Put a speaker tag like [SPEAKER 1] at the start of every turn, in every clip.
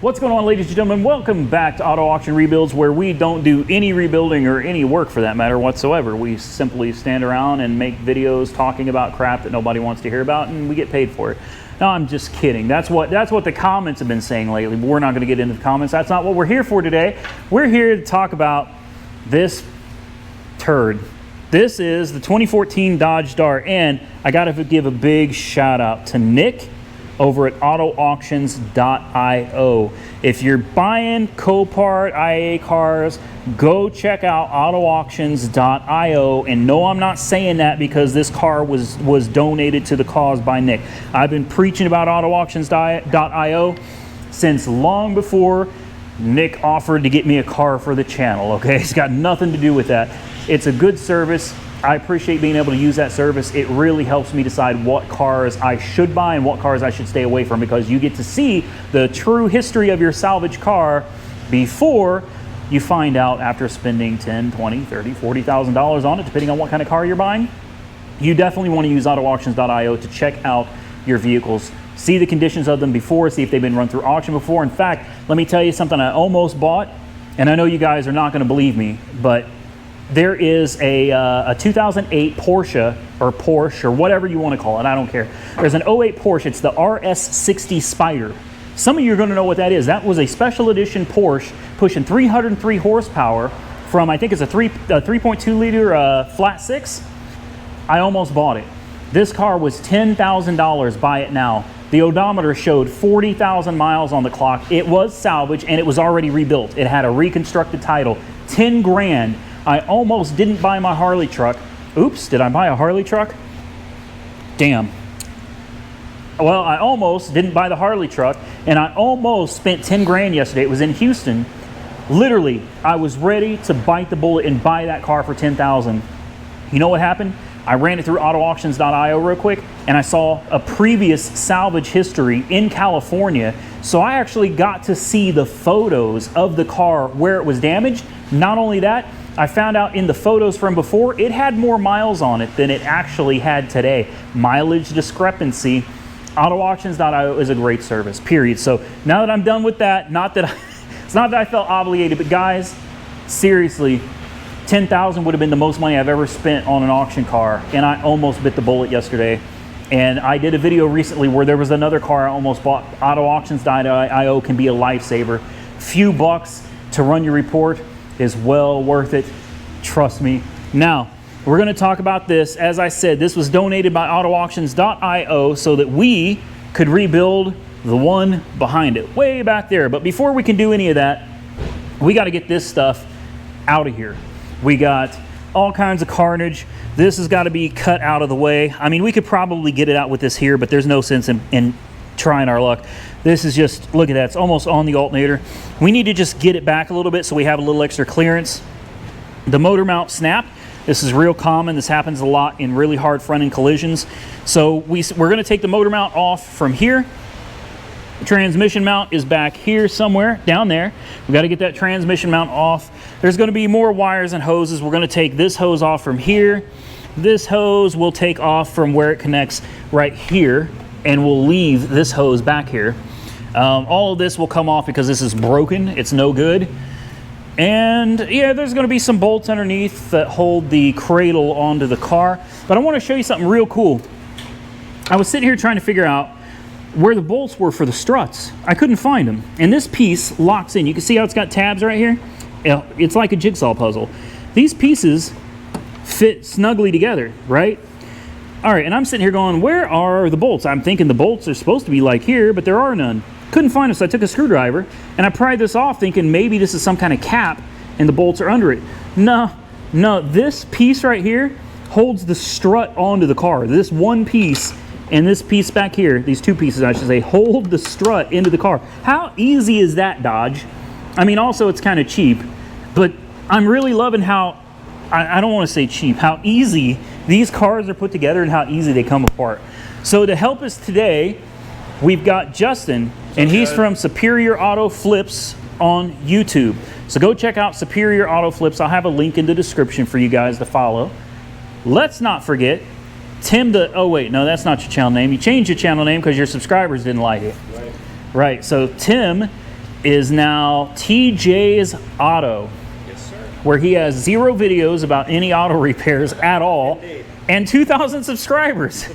[SPEAKER 1] What's going on, ladies and gentlemen? Welcome back to Auto Auction Rebuilds, where we don't do any rebuilding or any work for that matter whatsoever. We simply stand around and make videos talking about crap that nobody wants to hear about, and we get paid for it. No, I'm just kidding. That's what the comments have been saying lately, but we're not going to get into the comments. That's not what we're here for today. We're here to talk about this turd. This is the 2014 Dodge Dart, and I got to give a big shout out to Nick over at autoauctions.io. If you're buying Copart IA cars, go check out autoauctions.io. And no, I'm not saying that because this car was donated to the cause by Nick. I've been preaching about autoauctions.io since long before Nick offered to get me a car for the channel, okay? It's got nothing to do with that. It's a good service. I appreciate being able to use that service. It really helps me decide what cars I should buy and what cars I should stay away from, because you get to see the true history of your salvage car before you find out after spending $10, $20, $30, $40,000 on it, depending on what kind of car you're buying. You definitely want to use autoauctions.io to check out your vehicles, see the conditions of them before, see if they've been run through auction before. In fact, let me tell you something I almost bought, and I know you guys are not going to believe me, but there is a 2008 Porsche or whatever you want to call it. I don't care. There's an 08 Porsche. It's the RS60 Spider. Some of you are going to know what that is. That was a special edition Porsche pushing 303 horsepower from, I think it's a 3.2 liter flat six. I almost bought it. This car was $10,000. Buy it now. The odometer showed 40,000 miles on the clock. It was salvage and it was already rebuilt. It had a reconstructed title. 10 grand. I almost didn't buy my Harley truck. Oops, did I buy a Harley truck? Damn. Well, I almost didn't buy the Harley truck, and I almost spent 10 grand yesterday. It was in Houston. Literally, I was ready to bite the bullet and buy that car for $10,000. You know what happened? I ran it through autoauctions.io real quick, and I saw a previous salvage history in California. So I actually got to see the photos of the car where it was damaged. Not only that, I found out in the photos from before, it had more miles on it than it actually had today. Mileage discrepancy. Autoauctions.io is a great service, period. So now that I'm done with that, it's not that I felt obligated, but guys, seriously, $10,000 would have been the most money I've ever spent on an auction car, and I almost bit the bullet yesterday. And I did a video recently where there was another car I almost bought. Autoauctions.io can be a lifesaver. Few bucks to run your report is well worth it, trust me. Now, we're going to talk about this. As I said, this was donated by autoauctions.io so that we could rebuild the one behind it, way back there. But before we can do any of that, we got to get this stuff out of here. We got all kinds of carnage. This has got to be cut out of the way. I mean, we could probably get it out with this here, but there's no sense in trying our luck. This is just, look at that, it's almost on the alternator. We need to just get it back a little bit so we have a little extra clearance. The motor mount snapped. This is real common. This happens a lot in really hard front end collisions. So we're going to take the motor mount off from here. Transmission mount is back here somewhere, down there. We got to get that transmission mount off. There's going to be more wires and hoses. We're going to take this hose off from here. This hose we'll take off from where it connects right here, and we'll leave this hose back here. All of this will come off because this is broken. It's no good. And yeah, there's going to be some bolts underneath that hold the cradle onto the car. But I want to show you something real cool. I was sitting here trying to figure out where the bolts were for the struts. I couldn't find them. And this piece locks in. You can see how it's got tabs right here? It's like a jigsaw puzzle. These pieces fit snugly together, right? All right, and I'm sitting here going, where are the bolts? I'm thinking the bolts are supposed to be like here, but there are none. Couldn't find them, so I took a screwdriver and I pried this off thinking maybe this is some kind of cap and the bolts are under it. No, this piece right here holds the strut onto the car. This one piece and this piece back here, these two pieces I should say, hold the strut into the car. How easy is that, Dodge? I mean, also it's kind of cheap, but I'm really loving how, I don't want to say cheap, how easy these cars are put together and how easy they come apart. So to help us today, we've got Justin, and he's from Superior Auto Flips on YouTube. So go check out Superior Auto Flips. I'll have a link in the description for you guys to follow. Let's not forget Tim the, oh wait, no, that's not your channel name. You changed your channel name because your subscribers didn't like it. Right. So Tim is now TJ's Auto,
[SPEAKER 2] Yes, sir.
[SPEAKER 1] where he has 0 videos about any auto repairs at all, and 2,000 subscribers.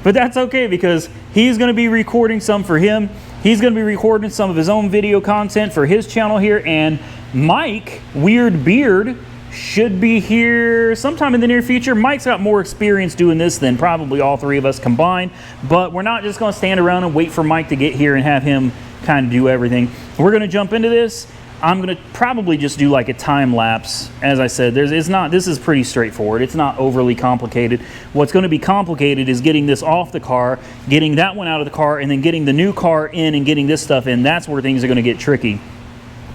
[SPEAKER 1] But that's okay, because he's going to be recording some for him. He's going to be recording some of his own video content for his channel here, and Mike, Weird Beard, should be here sometime in the near future. Mike's got more experience doing this than probably all 3 of us combined, but we're not just going to stand around and wait for Mike to get here and have him kind of do everything. We're going to jump into this. I'm going to probably just do like a time lapse. As I said, this is pretty straightforward. It's not overly complicated. What's going to be complicated is getting this off the car, getting that one out of the car, and then getting the new car in and getting this stuff in. That's where things are going to get tricky.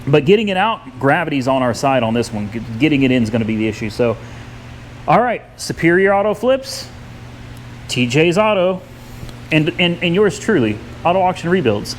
[SPEAKER 1] But getting it out, gravity's on our side on this one. Getting it in is going to be the issue. So, all right, Superior Auto Flips, TJ's Auto, and yours truly, Auto Auction Rebuilds.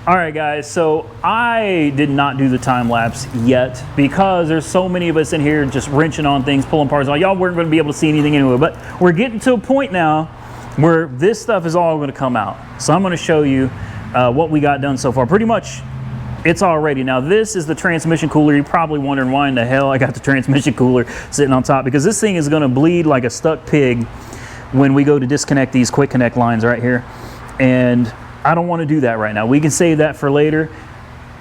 [SPEAKER 1] All right, guys, so I did not do the time lapse yet because there's so many of us in here just wrenching on things, pulling parts on. Y'all weren't going to be able to see anything anyway, but we're getting to a point now where this stuff is all going to come out. So I'm going to show you what we got done so far. Pretty much it's all ready. Now this is the transmission cooler. You're probably wondering why in the hell I got the transmission cooler sitting on top, because this thing is going to bleed like a stuck pig when we go to disconnect these quick connect lines right here. And I don't want to do that right now. We can save that for later.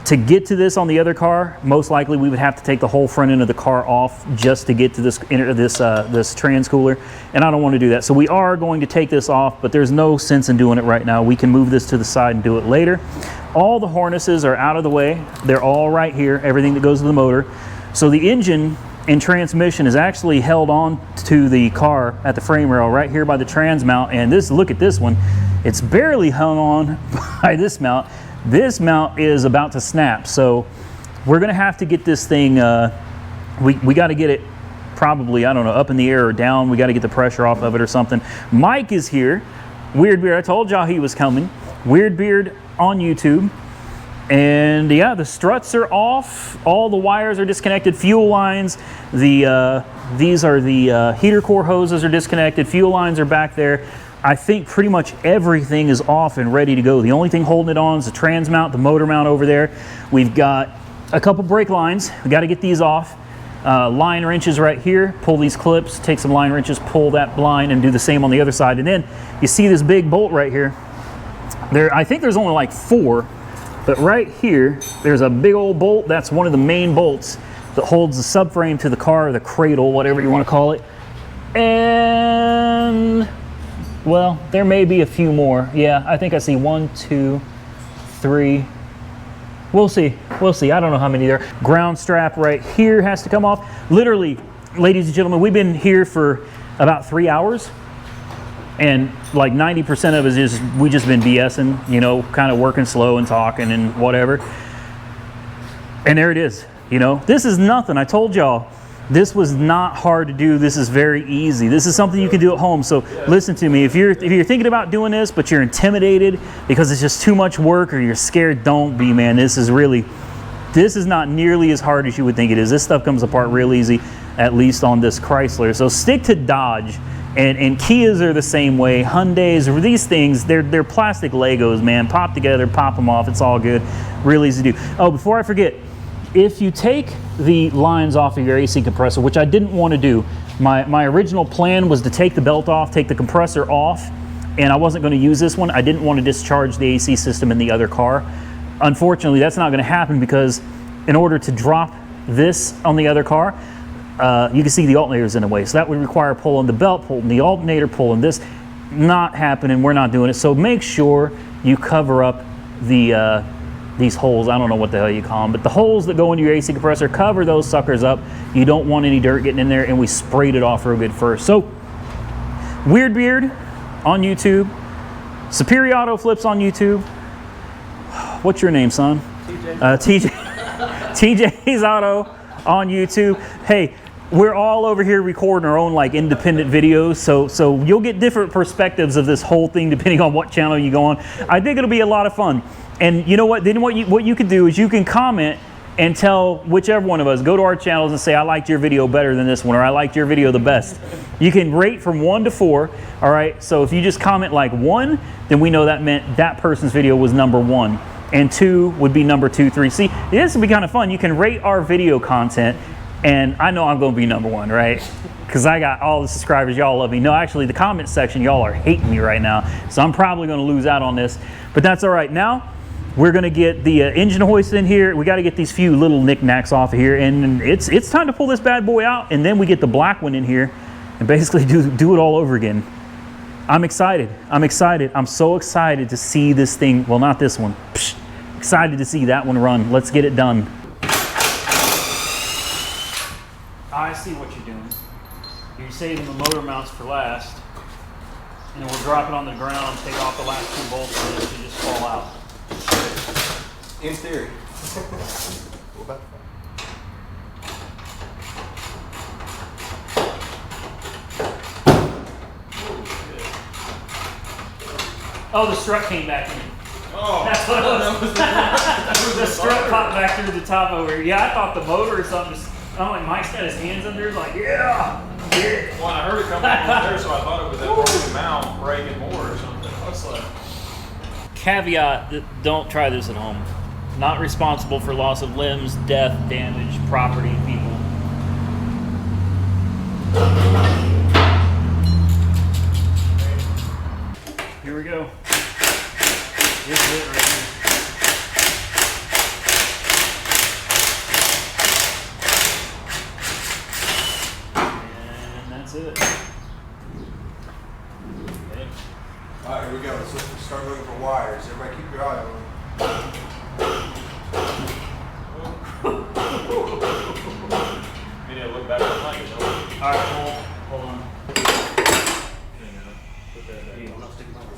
[SPEAKER 1] To get to this on the other car, most likely we would have to take the whole front end of the car off just to get to this trans cooler, and I don't want to do that. So we are going to take this off, but there's no sense in doing it right now. We can move this to the side and do it later. All the harnesses are out of the way. They're all right here, everything that goes to the motor. So the engine and transmission is actually held on to the car at the frame rail right here by the trans mount, and this, look at this one. It's barely hung on by this mount. This mount is about to snap, so we're gonna have to get this thing, we gotta get it probably, I don't know, up in the air or down. We gotta get the pressure off of it or something. Mike is here, Weird Beard. I told y'all he was coming. Weird Beard on YouTube. And yeah, the struts are off, all the wires are disconnected, fuel lines, these are the heater core hoses are disconnected, fuel lines are back there. I think pretty much everything is off and ready to go. The only thing holding it on is the trans mount, the motor mount over there. We've got a couple brake lines. We got to get these off. Line wrenches right here. Pull these clips, take some line wrenches, pull that line, and do the same on the other side. And then you see this big bolt right here. I think there's only like 4, but right here, there's a big old bolt. That's one of the main bolts that holds the subframe to the car, the cradle, whatever you want to call it. And well, there may be a few more. Yeah, I think I see 1, 2, 3. We'll see. We'll see. I don't know how many there. Ground strap right here has to come off. Literally, ladies and gentlemen, we've been here for about 3 hours. And like 90% of us is we just been BSing, you know, kind of working slow and talking and whatever. And there it is. You know, this is nothing. I told y'all. This was not hard to do. This is very easy. This is something you can do at home. So listen to me. If you're thinking about doing this, but you're intimidated because it's just too much work or you're scared, don't be, man. This is not nearly as hard as you would think it is. This stuff comes apart real easy, at least on this Chrysler. So stick to Dodge. And Kias are the same way. Hyundais, these things, they're plastic Legos, man. Pop together, pop them off. It's all good. Real easy to do. Oh, before I forget, if you take the lines off of your AC compressor, which I didn't want to do, my original plan was to take the belt off, take the compressor off, and I wasn't going to use this one. I didn't want to discharge the AC system in the other car. Unfortunately, that's not going to happen because in order to drop this on the other car, you can see the alternator's in the way. So that would require pulling the belt, pulling the alternator, pulling this. Not happening. We're not doing it. So make sure you cover up these holes. I don't know what the hell you call them, but the holes that go into your AC compressor, cover those suckers up. You don't want any dirt getting in there, and we sprayed it off real good first. So, Weird Beard on YouTube, Superior Auto Flips on YouTube. What's your name, son? TJ. TJ's Auto on YouTube. Hey, we're all over here recording our own like independent videos, so you'll get different perspectives of this whole thing depending on what channel you go on. I think it'll be a lot of fun. And you know what? Then what you can do is you can comment and tell whichever one of us, go to our channels and say, I liked your video better than this one, or I liked your video the best. You can rate from 1 to 4, all right? So if you just comment like 1, then we know that meant that person's video was number 1. And 2 would be number 2, 3. See, this would be kind of fun. You can rate our video content, and I know I'm gonna be number 1, right? Because I got all the subscribers, y'all love me. No, actually the comment section, y'all are hating me right now. So I'm probably gonna lose out on this, but that's all right. Now, we're gonna get the engine hoist in here. We gotta get these few little knickknacks off of here, and it's time to pull this bad boy out, and then we get the black one in here and basically do it all over again. I'm excited. I'm excited. I'm so excited to see this thing. Well, not this one. Psh, excited to see that one run. Let's get it done. I see what you're doing. You're saving the motor mounts for last, and then we'll drop it on the ground, take off the last 2 bolts, and it should just fall out.
[SPEAKER 2] In theory.
[SPEAKER 1] Oh, the strut came back in.
[SPEAKER 2] Oh,
[SPEAKER 1] that's what it was. The strut popped back through the top over here. Yeah, I thought the motor or something. Oh, like Mike's got his hands under, like, yeah.
[SPEAKER 2] Well, I heard it coming from there, so I thought it was that part of the mount breaking more or something. I was like,
[SPEAKER 1] caveat: don't try this at home. Not responsible for loss of limbs, death, damage, property, people. Here we go. This is it right here. And that's it. Okay.
[SPEAKER 3] All right, here we go. So start looking for wires. Everybody keep your eye on them.
[SPEAKER 2] you need to look back on like,
[SPEAKER 1] All right, hold on.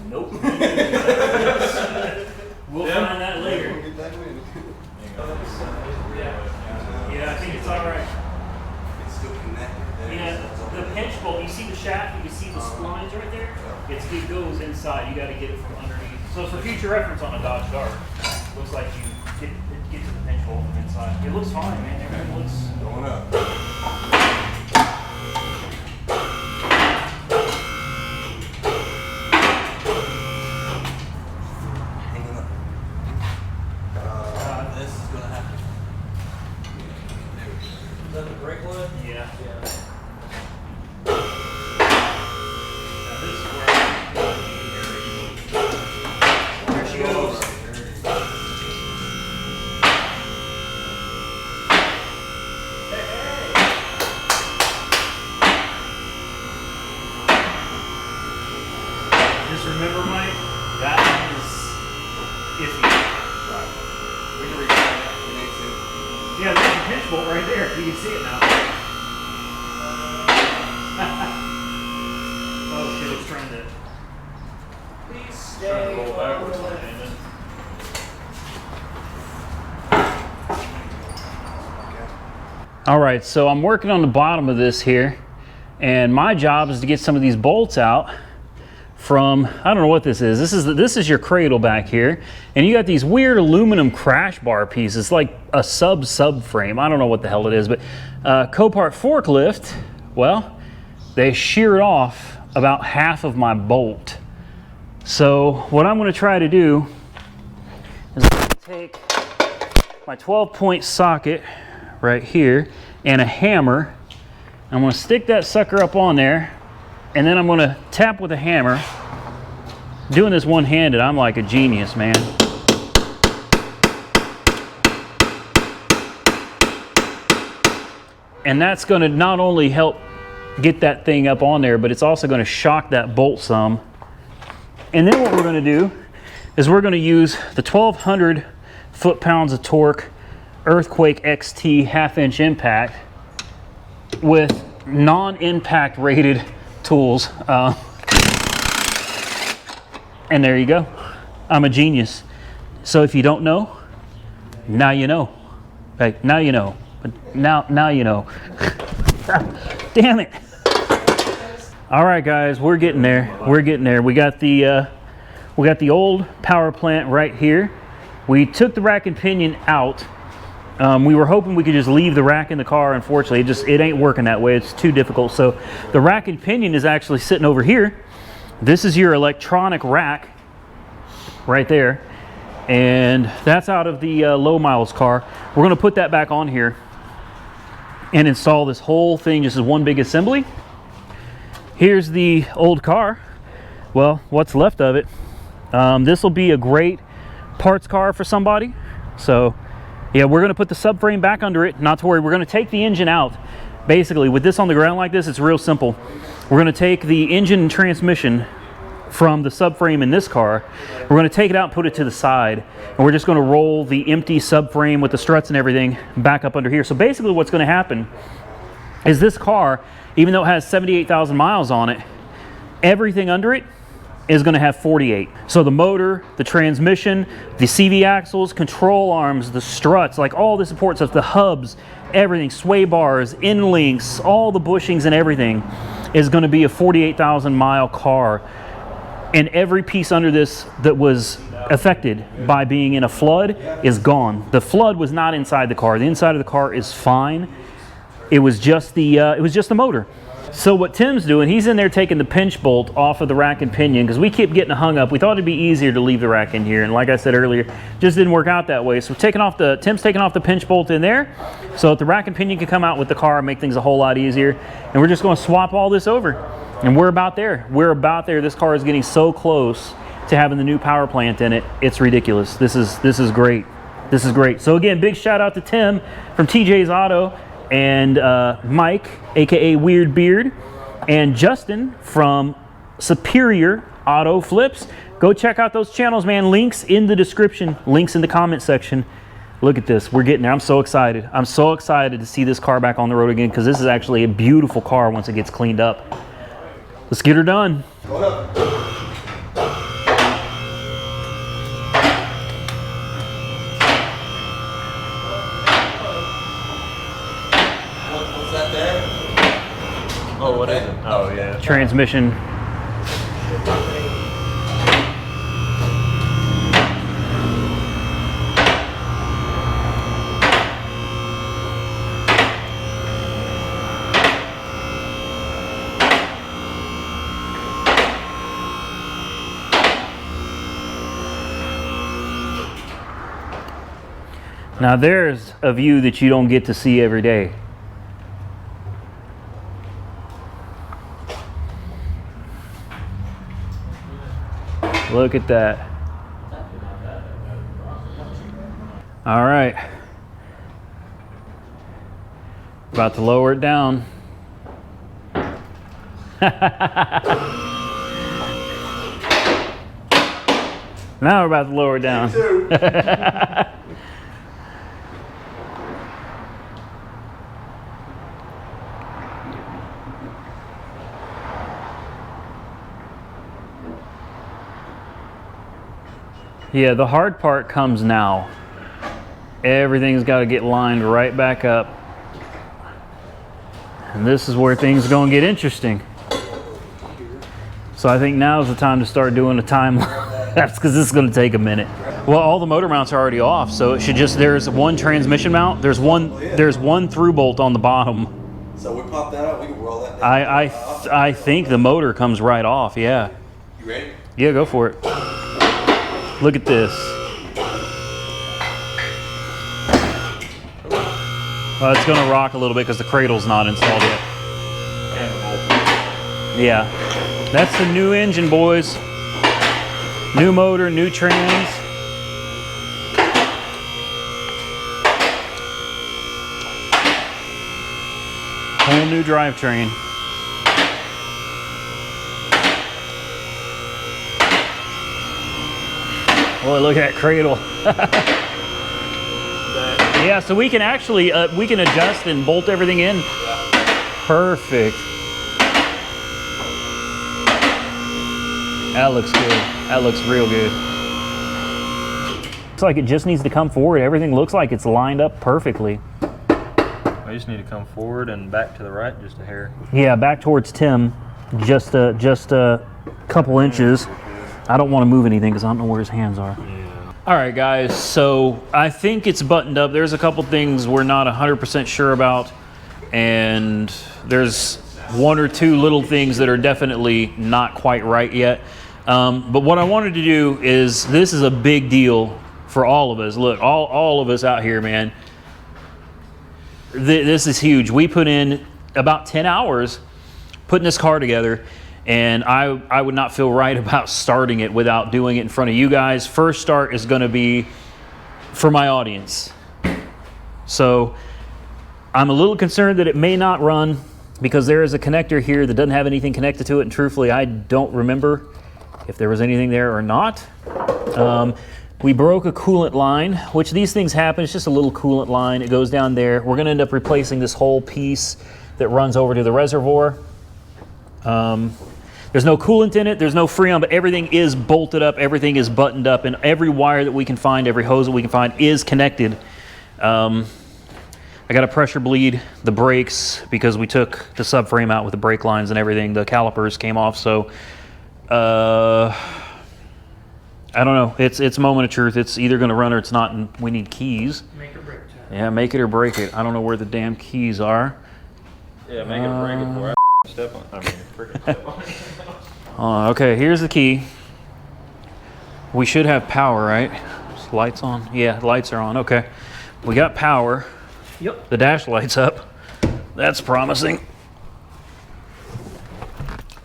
[SPEAKER 1] Nope. We'll find that later.
[SPEAKER 3] We'll get that in.
[SPEAKER 1] Yeah, I think it's all right.
[SPEAKER 3] It's still connected. There.
[SPEAKER 1] Yeah, the pinch bolt, you see the shaft, you can see the splines right there? It goes inside, you gotta get it from underneath. So for future reference on a Dodge Dart, looks like you get to the pinch bolt from inside. It looks fine, man, everything looks...
[SPEAKER 3] Going up. Hanging up. This is gonna happen.
[SPEAKER 2] Is that the brake one?
[SPEAKER 1] Yeah.
[SPEAKER 2] Yeah.
[SPEAKER 1] Now this is where there she goes. Just remember, Mike, that one is iffy.
[SPEAKER 3] Right. We can reach that if we need to.
[SPEAKER 1] Yeah, there's a pinch bolt right there. You can see it now. Oh shit, it's trying to...
[SPEAKER 2] Please stay roll backwards on it.
[SPEAKER 1] All right, so I'm working on the bottom of this here, and my job is to get some of these bolts out from, I don't know what this is. This is your cradle back here, and you got these weird aluminum crash bar pieces, like a subframe. I don't know what the hell it is, but Copart forklift, well, they sheared off about half of my bolt. So what I'm going to try to do is I'm going to take my 12-point socket right here and a hammer. I'm going to stick that sucker up on there, and then I'm going to tap with a hammer. Doing this one-handed, I'm like a genius, man. And that's going to not only help get that thing up on there, but it's also going to shock that bolt some. And then what we're going to do is we're going to use the 1200 foot-pounds of torque Earthquake XT half-inch impact with non-impact rated tools. And there you go. I'm a genius. So if you don't know, now you know. Like, now you know. But now you know. Damn it. All right, guys, we're getting there. We're getting there. We got the old power plant right here. We took the rack and pinion out. We were hoping we could just leave the rack in the car. Unfortunately, it ain't working that way. It's too difficult. So the rack and pinion is actually sitting over here. This is your electronic rack right there. And that's out of the low miles car. We're gonna put that back on here and install this whole thing just as one big assembly. Here's the old car. Well, what's left of it. This will be a great parts car for somebody. So yeah, we're gonna put the subframe back under it, not to worry. We're gonna take the engine out. Basically, with this on the ground like this, it's real simple. We're gonna take the engine and transmission from the subframe in this car. We're gonna take it out and put it to the side. And we're just gonna roll the empty subframe with the struts and everything back up under here. So basically what's gonna happen is this car, even though it has 78,000 miles on it, everything under it is going to have 48. So the motor, the transmission, the CV axles, control arms, the struts, like all the support stuff, the hubs, everything, sway bars, end links, all the bushings and everything is going to be a 48,000 mile car. And every piece under this that was affected by being in a flood is gone. The flood was not inside the car. The inside of the car is fine. It was just the motor. So what Tim's doing, he's in there taking the pinch bolt off of the rack and pinion because we keep getting hung up. We thought it'd be easier to leave the rack in here, and like I said earlier, just didn't work out that way. So Tim's taking off the pinch bolt in there so that the rack and pinion can come out with the car and make things a whole lot easier. And we're just going to swap all this over, and we're about there. We're about there. This car is getting so close to having the new power plant in it. It's ridiculous. This is great. This is great. So again, big shout out to Tim from TJ's Auto, and Mike, aka Weird Beard, and Justin from Superior Auto Flips. Go check out those channels, man. Links in the description, links in the comment section. Look at this, we're getting there. I'm so excited. I'm so excited to see this car back on the road again because this is actually a beautiful car once it gets cleaned up. Let's get her done.
[SPEAKER 2] Oh, what is it? Oh, yeah.
[SPEAKER 1] Transmission. Now there's a view that you don't get to see every day. Look at that. All right. About to lower it down. Now we're about to lower it down. Yeah, the hard part comes now. Everything's got to get lined right back up. And this is where things are going to get interesting. So I think now is the time to start doing a time lapse because this is going to take a minute. Well, all the motor mounts are already off, so it should just, there's one transmission mount, there's one through bolt on the bottom.
[SPEAKER 3] So we pop that out, we can roll that down.
[SPEAKER 1] I think the motor comes right off, yeah.
[SPEAKER 3] You ready?
[SPEAKER 1] Yeah, go for it. Look at this. Well, it's gonna rock a little bit because the cradle's not installed yet. Yeah, that's the new engine, boys. New motor, new trans. Whole new drivetrain. Boy, look at that cradle. Yeah, so we can actually, we can adjust and bolt everything in. Yeah. Perfect. That looks good. That looks real good. Looks like it just needs to come forward. Everything looks like it's lined up perfectly.
[SPEAKER 2] I just need to come forward and back to the right just a hair.
[SPEAKER 1] Yeah, back towards Tim, just a couple inches. I don't want to move anything because I don't know where his hands are.
[SPEAKER 2] Yeah.
[SPEAKER 1] All right, guys, so I think it's buttoned up. There's a couple things we're not 100% sure about, and there's one or two little things that are definitely not quite right yet. But what I wanted to do is, this is a big deal for all of us. Look, all of us out here, man. This is huge. We put in about 10 hours putting this car together, and I would not feel right about starting it without doing it in front of you guys. First start is going to be for my audience. So I'm a little concerned that it may not run because there is a connector here that doesn't have anything connected to it, and truthfully, I don't remember if there was anything there or not. We broke a coolant line, which these things happen. It's just a little coolant line. It goes down there. We're going to end up replacing this whole piece that runs over to the reservoir. There's no coolant in it. There's no Freon, but everything is bolted up. Everything is buttoned up, and every wire that we can find, every hose that we can find is connected. I got to pressure bleed the brakes because we took the subframe out with the brake lines and everything. The calipers came off, so I don't know. It's a moment of truth. It's either going to run or it's not, and we need keys.
[SPEAKER 4] Make or break it.
[SPEAKER 1] Yeah, make it or break it. I don't know where the damn keys are.
[SPEAKER 2] Yeah, make it break it before I step on. I mean, freaking step on.
[SPEAKER 1] Okay, here's the key. We should have power, right? Is lights on? Yeah, lights are on. Okay. We got power.
[SPEAKER 4] Yep.
[SPEAKER 1] The dash light's up. That's promising.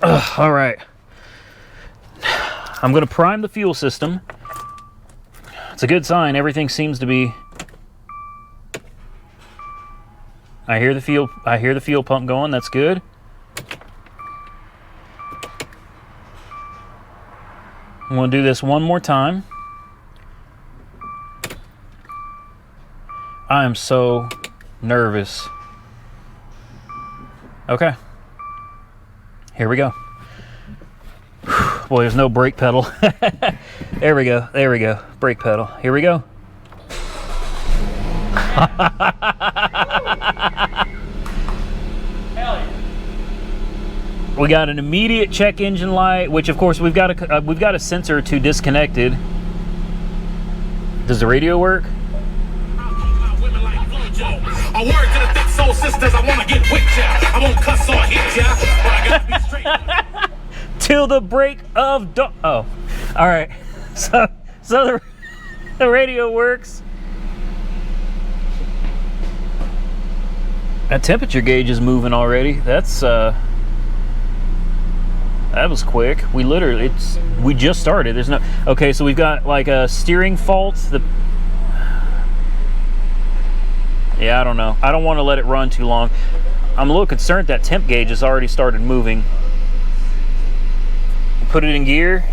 [SPEAKER 1] All right. I'm going to prime the fuel system. It's a good sign. Everything seems to be... I hear the fuel pump going. That's good. I'm going to do this one more time. I am so nervous. Okay. Here we go. Boy, there's no brake pedal. There we go. There we go. Brake pedal. Here we go. We got an immediate check engine light, which of course we've got a sensor to disconnected. Does the radio work?
[SPEAKER 5] I work to the thick soul sisters. I want to get with ya. I won't cuss or hit ya, but I gotta be straight.
[SPEAKER 1] Till the break of dawn. Oh, all right. So the radio works. That temperature gauge is moving already. That's that was quick. We just started. There's no. Okay, so we've got like a steering fault. Yeah, I don't know. I don't want to let it run too long. I'm a little concerned that temp gauge has already started moving. Put it in gear.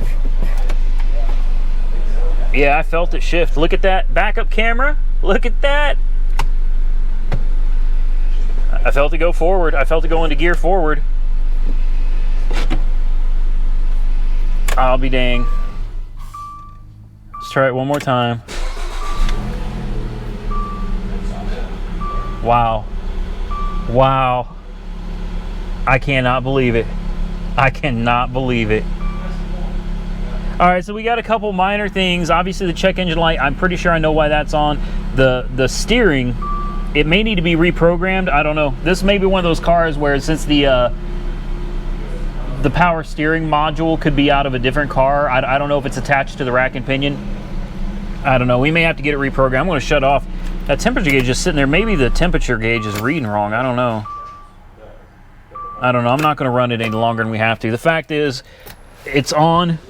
[SPEAKER 1] Yeah, I felt it shift. Look at that backup camera. Look at that. I felt it go forward. I felt it go into gear forward. I'll be dang. Let's try it one more time. Wow. Wow. I cannot believe it. I cannot believe it. All right, so we got a couple minor things. Obviously the check engine light, I'm pretty sure I know why that's on. The steering, it may need to be reprogrammed. I don't know. This may be one of those cars where since the power steering module could be out of a different car. I don't know if it's attached to the rack and pinion. I don't know. We may have to get it reprogrammed. I'm going to shut off. That temperature gauge is sitting there. Maybe the temperature gauge is reading wrong. I don't know. I'm not going to run it any longer than we have to. The fact is, it's on.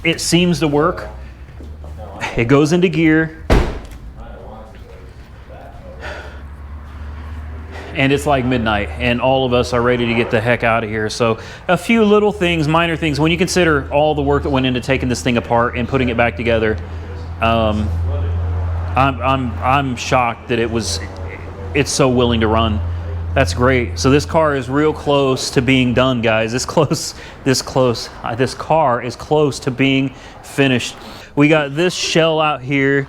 [SPEAKER 1] It seems to work. It goes into gear. And it's like midnight, and all of us are ready to get the heck out of here. So a few little things, minor things, when you consider all the work that went into taking this thing apart and putting it back together, I'm shocked that it's so willing to run. That's great. So this car is real close to being done, guys. This car is close to being finished. We got this shell out here,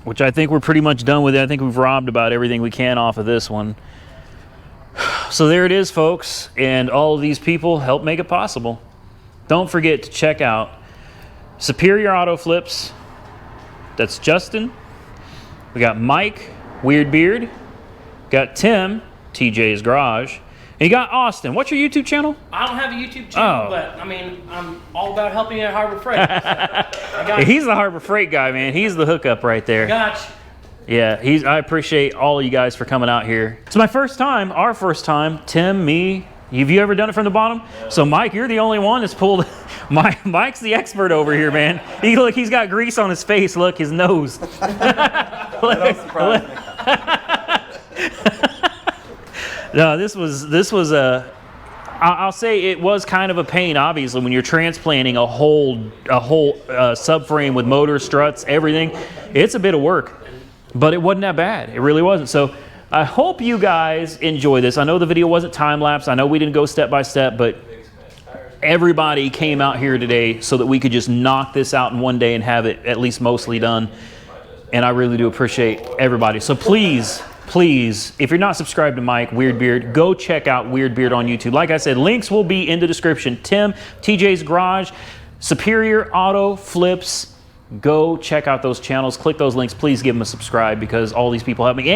[SPEAKER 1] which I think we're pretty much done with it. I think we've robbed about everything we can off of this one. So there it is, folks. And all of these people help make it possible. Don't forget to check out Superior Auto Flips. That's Justin. We got Mike, Weird Beard. Got Tim, TJ's Garage. And you got Austin. What's your YouTube channel?
[SPEAKER 4] I don't have a YouTube channel, but I mean, I'm all about helping you at Harbor Freight.
[SPEAKER 1] He's the Harbor Freight guy, man. He's the hookup right there.
[SPEAKER 4] Gotcha.
[SPEAKER 1] Yeah, I appreciate all of you guys for coming out here. It's my first time, our first time. Tim, me. Have you ever done it from the bottom? Yeah. So Mike, you're the only one that's pulled. Mike's the expert over here, man. Look, he's got grease on his face. Look, his nose. No, this was I'll say it was kind of a pain, obviously, when you're transplanting a whole subframe with motor, struts, everything. It's a bit of work, but it wasn't that bad. It really wasn't. So I hope you guys enjoy this. I know the video wasn't time-lapse. I know we didn't go step by step, but everybody came out here today so that we could just knock this out in one day and have it at least mostly done. And I really do appreciate everybody. So please, if you're not subscribed to Mike, Weird Beard, go check out Weird Beard on YouTube. Like I said, links will be in the description. Tim, TJ's Garage, Superior Auto Flips. Go check out those channels. Click those links. Please give them a subscribe because all these people help me.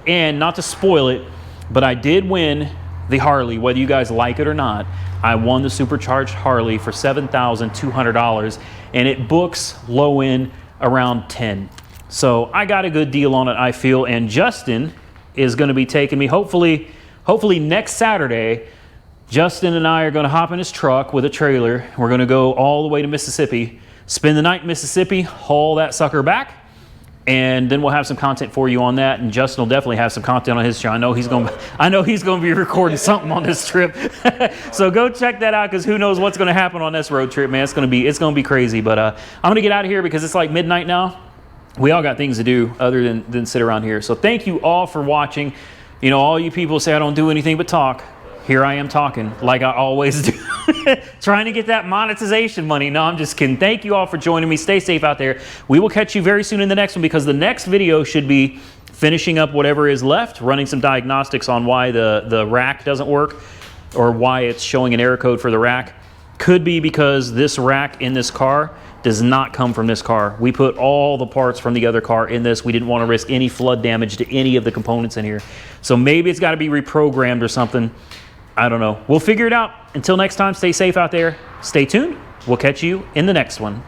[SPEAKER 1] And not to spoil it, but I did win the Harley, whether you guys like it or not. I won the supercharged Harley for $7,200, and it books low end around 10. So I got a good deal on it, I feel, and Justin is going to be taking me, hopefully next Saturday. Justin and I are going to hop in his truck with a trailer. We're going to go all the way to Mississippi, spend the night in Mississippi, haul that sucker back, and then we'll have some content for you on that. And Justin will definitely have some content on his channel. I know he's going to be recording something on this trip. So go check that out, because who knows what's going to happen on this road trip, man. It's going to be crazy. But I'm going to get out of here because it's like midnight now. We all got things to do other than sit around here. So thank you all for watching. You know, all you people say I don't do anything but talk. Here I am talking like I always do. Trying to get that monetization money. No, I'm just kidding. Thank you all for joining me. Stay safe out there. We will catch you very soon in the next one, because the next video should be finishing up whatever is left, running some diagnostics on why the rack doesn't work, or why it's showing an error code for the rack. Could be because this rack in this car does not come from this car. We put all the parts from the other car in this. We didn't want to risk any flood damage to any of the components in here. So maybe it's got to be reprogrammed or something. I don't know. We'll figure it out. Until next time, stay safe out there. Stay tuned. We'll catch you in the next one.